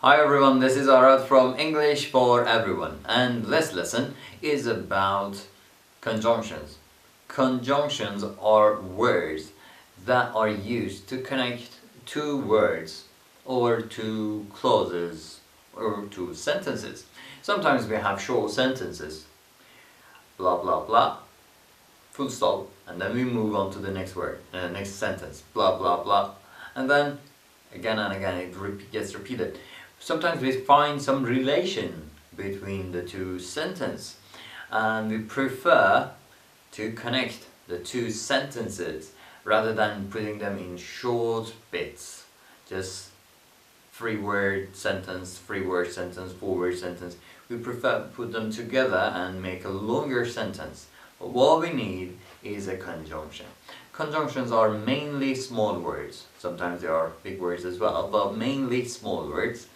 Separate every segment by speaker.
Speaker 1: Hi everyone, this is Arad from English for Everyone, and this lesson is about conjunctions. Conjunctions are words that are used to connect two words or two clauses or two sentences. Sometimes we have short sentences, blah blah blah, full stop, and then we move on to the next word, next sentence, blah blah blah, and then again and again it gets repeated. Sometimes we find some relation between the two sentences, and we prefer to connect the two sentences rather than putting them in short bits, just 3-word sentence, 3-word sentence, 4-word sentence. We prefer to put them together and make a longer sentence. But what we need is a conjunction. Conjunctions are mainly small words. Sometimes there are big words as well, but mainly small words,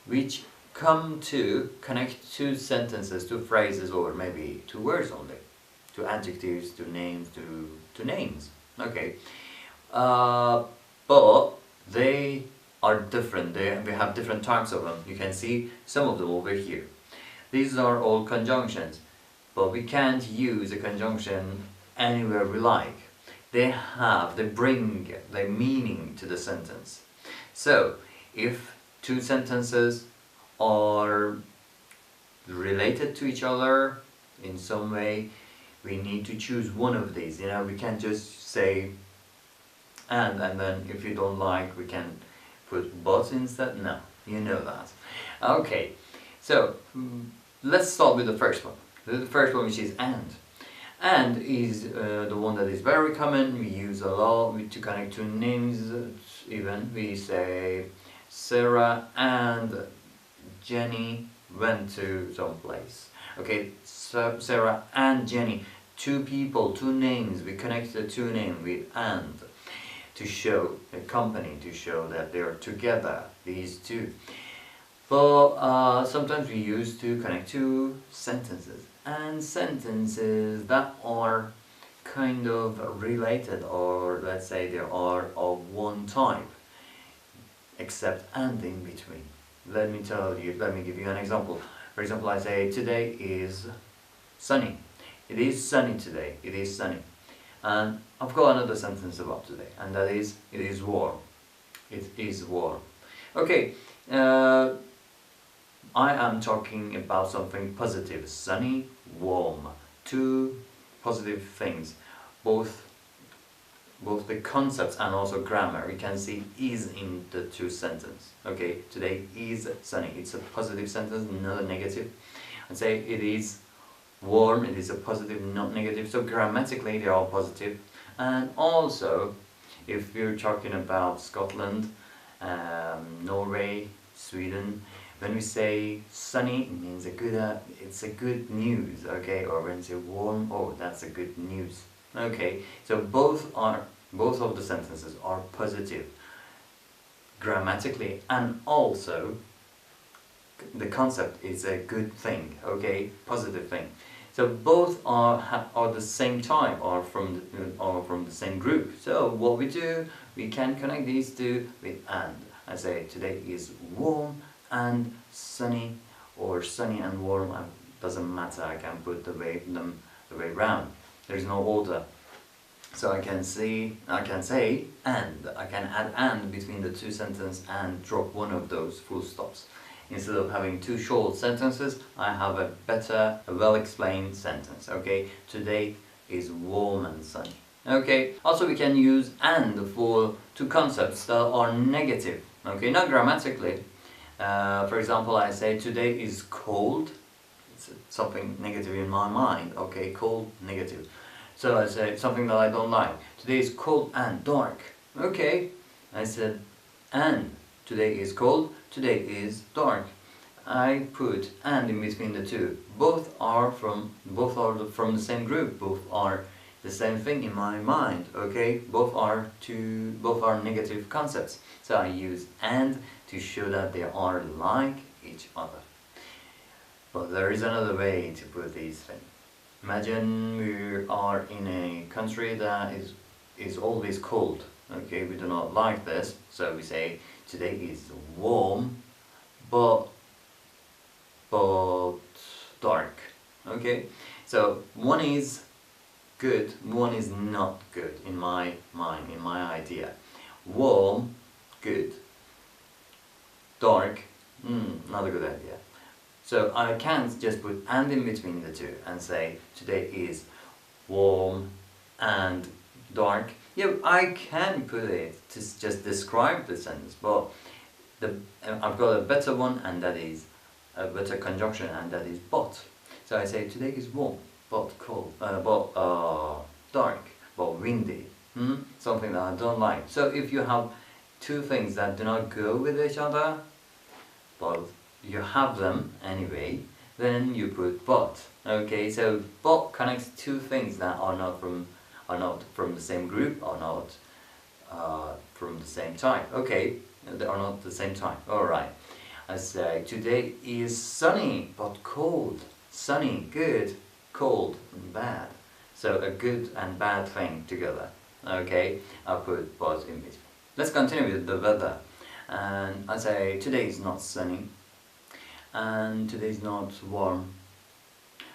Speaker 1: which come to connect two sentences, two phrases, or maybe two words only, two adjectives, two names, two names. Okay, but they are different. We have different types of them. You can see some of them over here. These are all conjunctions, but we can't use a conjunction anywhere we like. They bring their meaning to the sentence. So, if two sentences are related to each other in some way, we need to choose one of these. We can't just say and then if you don't like, we can put but instead. No, you know that. Okay, so let's start with the first one. The first one, which is and. And is the one that is very common. We use a lot to connect two names. Even we say Sarah and Jenny went to some place. Okay, so Sarah and Jenny, two people, two names. We connect the two names with and to show a company, to show that they are together, these two. But sometimes we use to connect two sentences, and sentences that are kind of related, or let's say they are of one type, except and in between. Let me give you an example. For example, I say today is sunny. It is sunny today. It is sunny. And I've got another sentence about today, and that is it is warm. It is warm. Okay, I am talking about something positive. Sunny, warm. Two positive things. Both the concepts and also grammar. We can see is in the two sentences. Okay, today is sunny. It's a positive sentence, not a negative. And say it is warm. It is a positive, not negative. So grammatically they're all positive. And also, if we're talking about Scotland, Norway, Sweden, when we say sunny, it means it's a good news. Okay, or when we say warm, oh, that's a good news. Okay, so both of the sentences are positive grammatically, and also the concept is a good thing. Okay, positive thing. So both are the same type, are from the same group. So what we do, we can connect these two with and. I say today is warm and sunny, or sunny and warm. Doesn't matter. I can put the way round. There is no order. So I can say and. I can add and between the two sentences and drop one of those full stops. Instead of having two short sentences, I have a better, well-explained sentence. Okay, today is warm and sunny. Okay, also we can use and for two concepts that are negative. Okay, not grammatically. For example, I say today is cold. It's something negative in my mind. Okay, cold, negative. So I say something that I don't like. Today is cold and dark. Okay, I said and. Today is cold, today is dark. I put and in between the two. Both are from the same group. Both are the same thing in my mind. Okay, both are negative concepts. So I use and to show that they are like each other. But there is another way to put these things. Imagine we are in a country that is always cold. Okay, we do not like this, so we say today is warm but dark. Okay, so one is good, one is not good in my mind, in my idea. Warm, good. Dark, not a good idea. So I can't just put and in between the two and say today is warm and dark. Yeah, I can put it to just describe the sentence, but I've got a better one, and that is a better conjunction, and that is but. So I say today is warm, but cold, dark, but windy. Something that I don't like. So if you have two things that do not go with each other, but you have them anyway, then you put but. Okay, so but connects two things that are not from the same group, or not from the same type. Okay, they are not the same type. All right. I say today is sunny but cold. Sunny, good. Cold, bad. So a good and bad thing together. Okay, I'll put but in between. Let's continue with the weather. And I say today is not sunny, and today is not warm.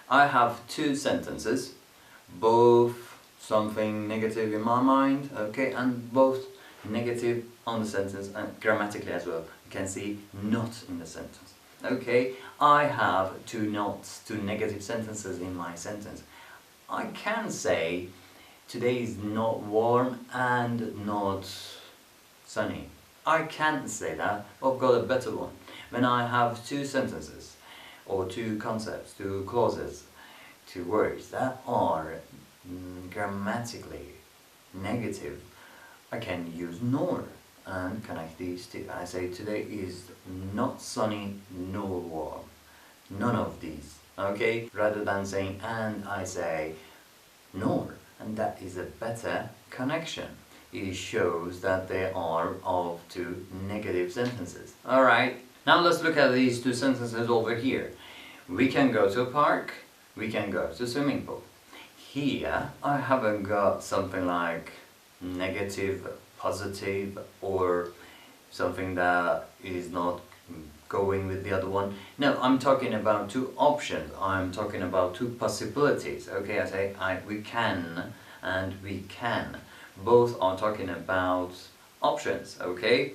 Speaker 1: I have two sentences, both something negative in my mind, okay, and both negative on the sentence and grammatically as well. You can see not in the sentence. Okay, I have two nots, two negative sentences in my sentence. I can say today is not warm and not sunny. I can say that, but I've got a better one. When I have two sentences, or two concepts, two clauses, two words that are grammatically negative, I can use nor and connect these two. I say today is not sunny nor warm. None of these. Okay? Rather than saying and, I say nor, and that is a better connection. It shows that they are of two negative sentences. Alright, now let's look at these two sentences over here. We can go to a park, we can go to a swimming pool. Here, I haven't got something like negative, positive, or something that is not going with the other one. No, I'm talking about two options. I'm talking about two possibilities. Okay, I say we can and we can. Both are talking about options, okay?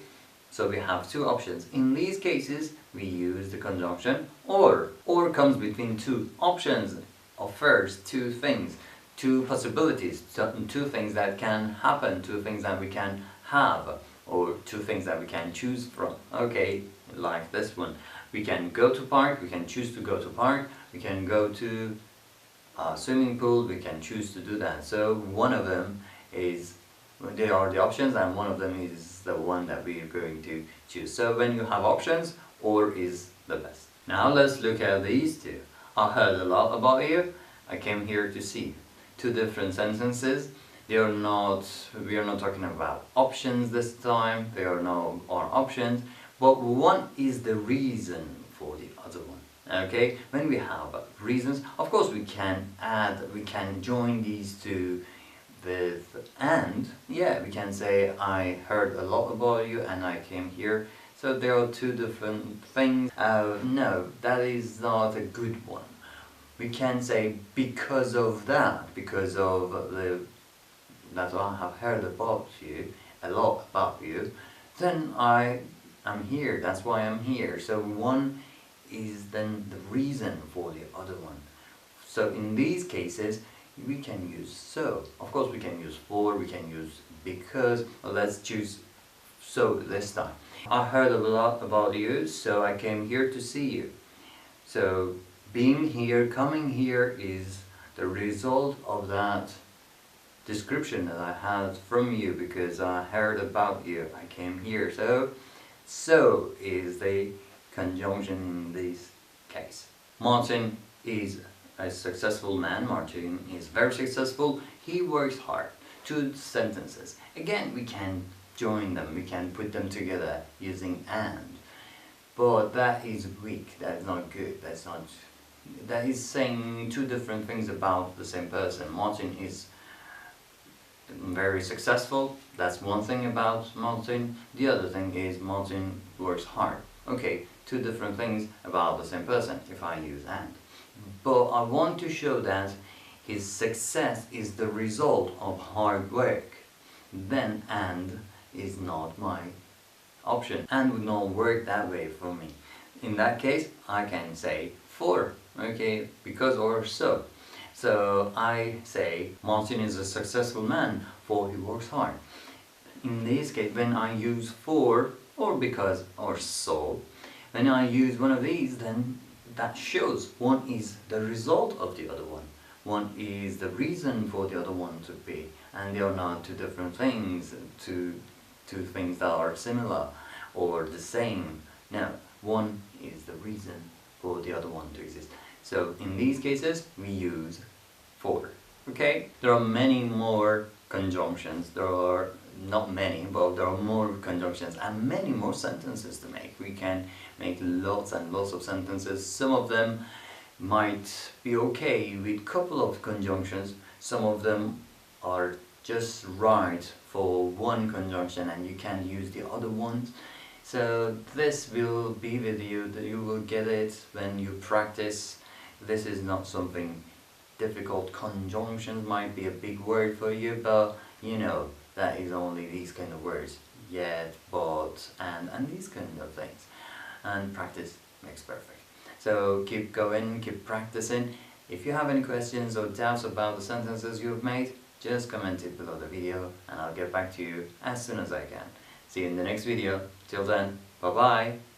Speaker 1: So we have two options. In these cases, we use the conjunction or. Or comes between two options, offers two things, two possibilities, two things that can happen, two things that we can have, or two things that we can choose from. Okay, like this one. We can go to park, we can choose to go to park, we can go to a swimming pool, we can choose to do that. So one of them is, they are the options, and one of them is the one that we are going to choose. So when you have options, or is the best. Now let's look at these two. I heard a lot about you, I came here to see you. Two different sentences. We are not talking about options this time, they are no are options, but one is the reason for the other one. Okay, when we have reasons, of course we can join these two with and. Yeah, we can say I heard a lot about you and I came here. So there are two different things. No, that is not a good one. We can say because of that, because of that I have heard about you, a lot about you, then I am here, that's why I'm here. So one is then the reason for the other one. So in these cases, we can use so. Of course we can use for, we can use because. Well, let's choose so this time. I heard a lot about you, so I came here to see you. So being here, coming here is the result of that description that I had from you, because I heard about you, I came here. So is the conjunction in this case. Martin is a successful man. Martin is very successful. He works hard. Two sentences. Again, we can join them. We can put them together using and. But that is weak. That is not good. That is saying two different things about the same person. Martin is very successful. That's one thing about Martin. The other thing is Martin works hard. Okay, two different things about the same person if I use and. But I want to show that his success is the result of hard work. Then and is not my option and would not work that way for me. In that case, I can say for, okay, because or so. So I say Martin is a successful man for he works hard. In this case, when I use for or because or so, when I use one of these, then that shows one is the result of the other one. One is the reason for the other one to be, and they are not two different things, two things that are similar or the same. No, one is the reason for the other one to exist. So in these cases, we use for. Okay? There are many more conjunctions. There are not many, but there are more conjunctions and many more sentences to make. We can make lots and lots of sentences. Some of them might be okay with a couple of conjunctions. Some of them are just right for one conjunction and you can use the other ones. So this will be with you, you will get it when you practice. This is not something difficult. Conjunctions might be a big word for you, but you know that is only these kind of words. Yet, but, and these kind of things. And practice makes perfect. So keep going, keep practicing. If you have any questions or doubts about the sentences you've made, just comment it below the video and I'll get back to you as soon as I can. See you in the next video. Till then, bye bye.